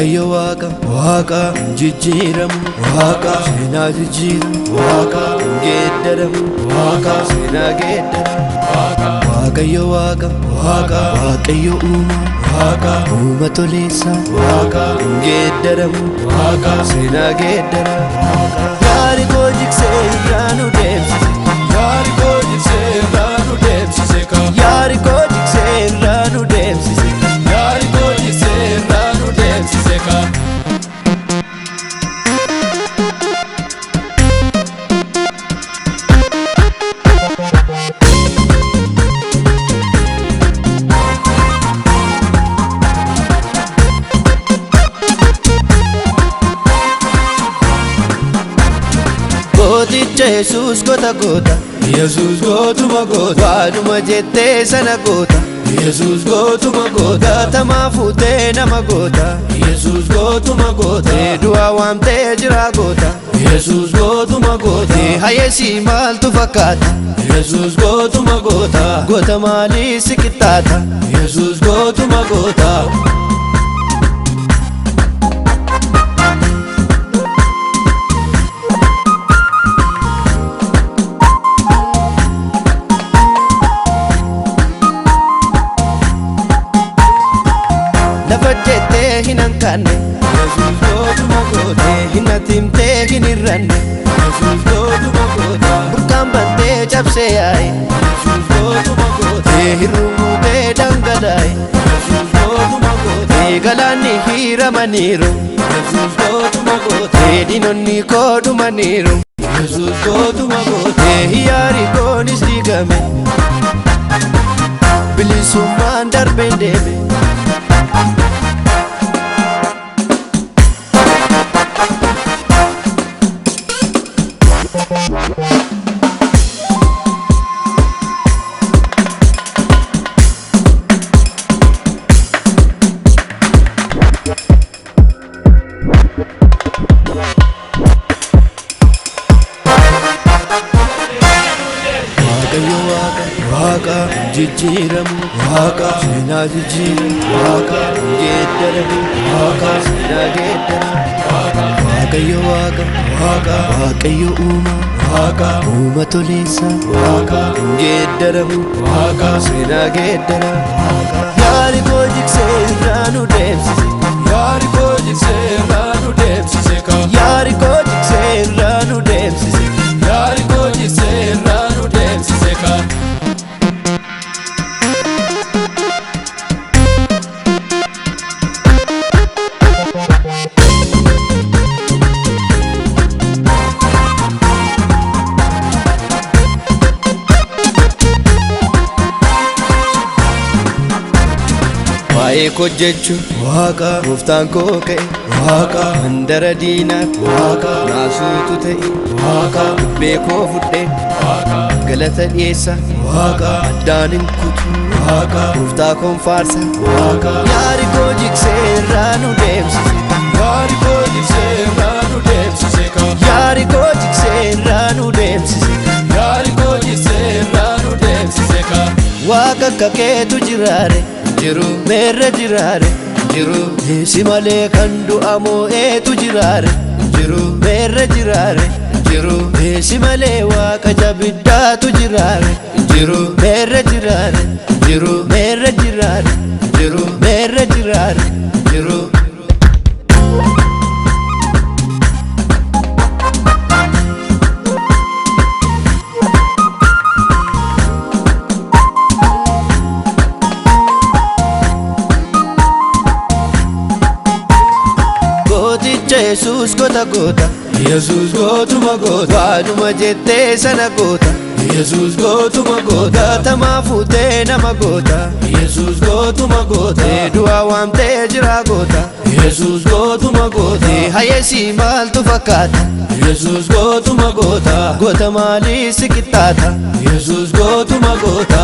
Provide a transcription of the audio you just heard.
Waaqayyo waaqa waaqa jijjiiramu waaqa seenaa jijjiiramu waaqa geeddaramu waaqa seenaa geeddaramu Waaqayyo waaqa waaqa waaqayyo waaqa uuma toleessa waaqa geeddaramu waaqa seenaa geeddaramu yaari koo jiksee irraa nu deemsise yaari koo jiksee irraa nu deemsise yaari koo jiksee irraa nu deemsise yaari koo jiksee irraa nu deemsise Jesus gota gota Jesus gotuma gota waanuma jettee sana gota Jesus gotuma gota tama fuutee nama gota Jesus gotuma gota du'a waamtee jira gota Jesus gotuma gota hayesi maaltu fakkaata Jesus gotuma gota gota maalii si qixxaata Jesus gotuma gota hinankanne Jesus gotuma gota hinatimtee hinirranne Jesus gotuma gota burqaan bantee cabsee yaa'e Jesus gotuma gota hirrumutee dhangala'e Jesus gotuma gota galaanni hiiramaniiru Jesus gotuma gota diinonni koo dhumaniiru Jesus gotuma gota yaari koonis diigame bilisummaan darbeen deeme waaqa jijjiiramu waaqa seenaa jijjiiramu waaqa geeddaramu waaqa seenaa geeddaramu Waaqayyo waaqa waaqa waaqayyo waaqa uuma toleessa waaqa geeddaramu waaqa seenaa geeddaramu yaari koo jiksee irraa nu deemsise yaari koo jiksee irraa nu deemsise yaari koo jiksee irraa nu deemsise yaari koo jiksee irraa nu deemsise waa'ee koo jechuun waaqa gooftaan koo ka'e waaqa mandara diinaa waaqa naasuutu ta'e waaqa dubbee koo fudhee waaqa galata dhiyeessa waaqa addaan hin kutu waaqa gooftaa koon faarsa waaqa yaari koo jiksee irraa nu deemsise yaari koo jiksee irraa nu deemsise yaari koo jiksee irraa nu deemsise yaari koo jiksee irraa nu deemsise waaqa akka keetu jiraare jiru meerra jiraare jiru si malee kan du'amoo eetu jiraare jiru meerra jiraare jiru si malee waaqa jabiddaatu jiraare jiru meerra jiraare jiru meerra jiraare jiru meerra jiraare jiru Jesus gota gota Jesus gotuma gota waanuma jettee sana gota Jesus gotuma gota tama fuutee nama gota Jesus gotuma gota du'a waamtee jira gota Jesus gotuma gota hayesi maaltu fakkaata Jesus gotuma gota gota maalii si qixxaata Jesus gotuma gota